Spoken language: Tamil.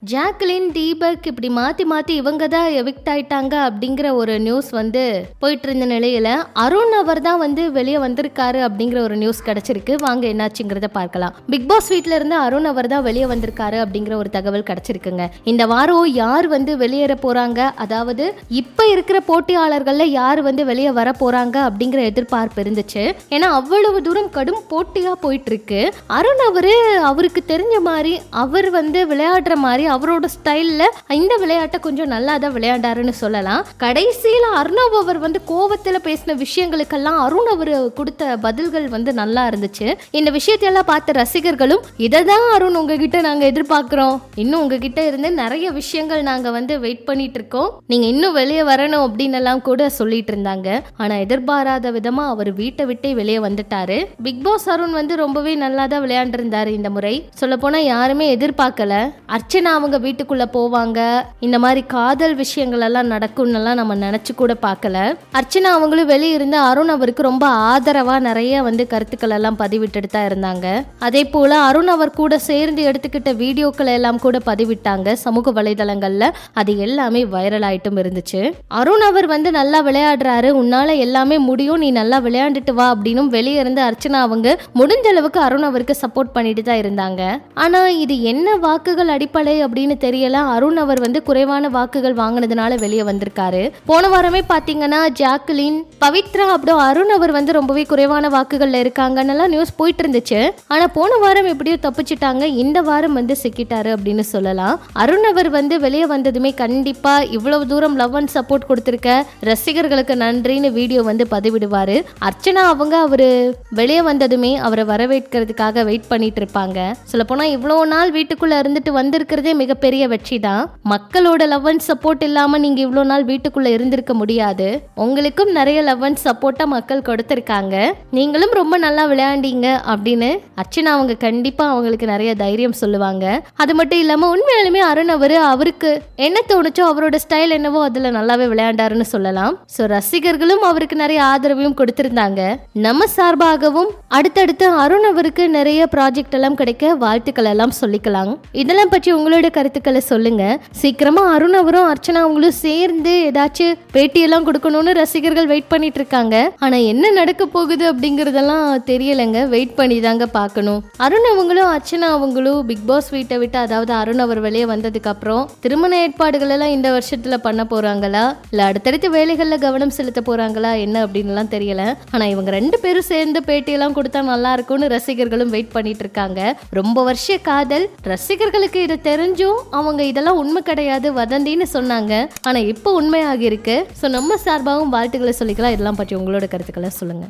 ஜாக்லின், தீபக் இப்படி மாத்தி மாத்தி இவங்க தான் எவிக்ட் ஆயிட்டாங்க அப்படிங்கிற ஒரு நியூஸ் வந்து போயிட்டு இருந்த நிலையில அருண் அவர் தான் வந்து வெளியே வந்திருக்காரு அப்படிங்கிற ஒரு நியூஸ் கிடைச்சிருக்கு. வாங்க என்னாச்சுங்கிறத பார்க்கலாம். பிக் பாஸ் வீட்ல இருந்து அருண் அவர் தான் வெளியே வந்திருக்காரு அப்படிங்கிற ஒரு தகவல் கிடைச்சிருக்குங்க. இந்த வாரம் யார் வந்து வெளியேற போறாங்க, அதாவது இப்ப இருக்கிற போட்டியாளர்கள்ல யார் வந்து வெளியே வர போறாங்க அப்படிங்கிற எதிர்பார்ப்பு இருந்துச்சு. ஏன்னா அவ்வளவு தூரம் கடும் போட்டியா போயிட்டு இருக்கு. அருண் அவருக்கு தெரிஞ்ச மாதிரி அவர் வந்து விளையாடுற மாதிரி அவரோட ஸ்டைல்ல இந்த விளையாட்டை கொஞ்சம் நல்லா தான் விளையாண்டாருன்னு சொல்லலாம். கடைசியில அருணவ் அவர் வந்து கோவத்துல பேசின விஷயங்களுக்கெல்லாம் அருண் அவர் கொடுத்த பதில்கள் வந்து நல்லா இருந்துச்சு. இந்த விஷயத்தையெல்லாம் பார்த்த ரசிகர்களும் இததான் அருண் உங்ககிட்ட நாங்க எதிர்பார்க்கிறோம், இன்னும் உங்ககிட்ட இருந்து நிறைய விஷயங்கள் நாங்க வந்து வெயிட் பண்ணிட்டு இருக்கோம், நீங்க இன்னும் வெளியே வரணும் அப்படின்னு எல்லாம் கூட சொல்லிட்டு இருந்தாங்க. ஆனா எதிர்பாராத விதமா அவர் வீட்டை விட்டே வெளியே வந்துட்டாரு. பிக் பாஸ் அருண் வந்து ரொம்பவே நல்லா தான் விளையாண்டு இருந்தாரு. இந்த முறை சொல்ல போனா யாருமே எதிர்பார்க்கல அர்ச்சனா அவங்க வீட்டுக்குள்ள போவாங்க, இந்த மாதிரி காதல் விஷயங்கள் எல்லாம் நடக்கும்னு எல்லாம் நம்ம நினைச்சு கூட பார்க்கல. அர்ச்சனா அவங்களும் வெளியே இருந்து அருண் அவருக்கு ரொம்ப ஆதரவா நிறைய வந்து கருத்துக்கள் எல்லாம் பதிவிட்டு தான் இருந்தாங்க. அதே போல அருண் அவர் கூட சேர்ந்து எடுத்துக்கிட்ட வீடியோக்களை எல்லாம் கூட பதிவிட்டாங்க சமூக வலைதளங்கள்ல. அது எல்லாமே வைரல் ஆயிட்டும் இருந்துச்சு. அருண் அவர் வந்து நல்லா விளையாடுறாரு, உன்னால எல்லாமே முடியும், நீ நல்லா விளையாண்டுட்டு வா அப்படின்னு வெளியே இருந்து அர்ச்சனா அவங்க முடிஞ்ச அளவுக்கு அருண் அவருக்கு சப்போர்ட் பண்ணிட்டு தான் இருந்தாங்க. ஆனா இது என்ன வாக்குகள் அடிப்படை அப்படின்னு தெரியல. அருண் அவர் வந்து குறைவான வாக்குகள் வாங்கினதுனால வெளியே வந்திருக்காரு. போன வாரமே பாத்தீங்கன்னா ஜாக்லின், பவித்ரா அப்படியே அருண் அவர் வந்து ரொம்பவே குறைவான வாக்குகள்ல இருக்காங்கன்னு நியூஸ் போயிட்டு இருந்துச்சு. ஆனா போன வாரம் எப்படியோ தப்பிச்சுட்டாங்க, இந்த வாரம் வந்து சிக்கிட்டாரு அப்படின்னு சொல்லலாம். அருண் அவர் வந்து வெளியே வந்ததுமே கண்டிப்பா இவ்வளவு தூரம் லவ் அண்ட் சப்போர்ட் கொடுத்திருக்க ரசிகர்களுக்கு நன்றின்னு வீடியோ வந்து பதிவிடுவாரு. அர்ச்சனா அவங்க அவரு வெளியே வந்ததுமே அவரை வரவேற்கிறதுக்காக வெயிட் பண்ணிட்டு இருப்பாங்க. சொல்ல போனா இவ்வளவு நாள் வீட்டுக்குள்ள இருந்துட்டு வந்திருக்கிறதே மிகப்பெரிய வெற்றி தான். மக்களோட லவ் அண்ட் சப்போர்ட் இல்லாம நீங்க இவ்வளவு நாள் வீட்டுக்குள்ள இருந்திருக்க முடியாது. உங்களுக்கும் நிறைய லவ் அண்ட் சப்போர்ட்டா மக்கள் கொடுத்திருக்காங்க, நீங்களும் ரொம்ப நல்லா விளையாண்டீங்க அப்படின்னு அர்ச்சனா அவங்க கண்டிப்பா அவங்களுக்கு நிறைய தைரியம் சொல்லுவாங்க. அது மட்டும் இல்லாம உண்மையாலுமே அருண் அவருக்கு என்ன தோணுச்சோ அவரோட ஸ்டைல் என்னவோ அதுல நல்லாவே விளையாண்டாருன்னு சொல்லலாம். சோ ரசிகர்களும் அவருக்கு நிறைய ஆதரவையும் கொடுத்திருந்தாங்க. நம்ம சார்பாகவும் அடுத்தடுத்து அருண் அவருக்கு நிறைய ப்ராஜெக்ட் எல்லாம் கிடைக்க வாழ்த்துக்கள் எல்லாம் சொல்லிக்கலாம். இதெல்லாம் பற்றி உங்களோட கருத்துக்களை சொல்லுங்க. சீக்கிரமா அருண் அவரும் அர்ச்சனா அவங்களும் சேர்ந்து ஏதாச்சும் பேட்டியெல்லாம் கொடுக்கணும்னு ரசிகர்கள் வெயிட் பண்ணிட்டு இருக்காங்க. ஆனா என்ன நடக்க போகுது அப்படிங்கறதெல்லாம் தெரியலங்க, வெயிட் பண்ணி தாங்க பார்க்கணும். அருண் அவங்களும் அர்ச்சனா அவங்களும் பிக் பாஸ் வீட்டை விட்டு, அதாவது அருண் அவர் வெளியே வந்ததுக்கு அப்புறம் திருமண ஏற்பாடுகள் எல்லாம் இந்த வருஷத்துல பண்ண போறாங்களா இல்ல அடுத்தடுத்து வேலைகள்ல கவனம் செலுத்த போறாங்களா என்ன அப்படின்னு எல்லாம் தெரியல. ஆனா இவங்க ரெண்டு பேரும் சேர்ந்து பேட்டியெல்லாம் கொடுத்தா நல்லா இருக்கும்னு ரசிகர்களும் வெயிட் பண்ணிட்டு இருக்காங்க. ரொம்ப வருஷ காதல், ரசிகர்களுக்கு இது தெரிஞ்சும் அவங்க இதெல்லாம் உண்மை கிடையாது வதந்தின்னு சொன்னாங்க. ஆனா இப்போ உண்மையாகி இருக்கு. ஸோ நம்ம சார்பாகவும் வாழ்த்துக்களை சொல்லிக்கலாம். இதெல்லாம் பற்றி உங்களோட கருத்துக்களை சொல்லுங்க.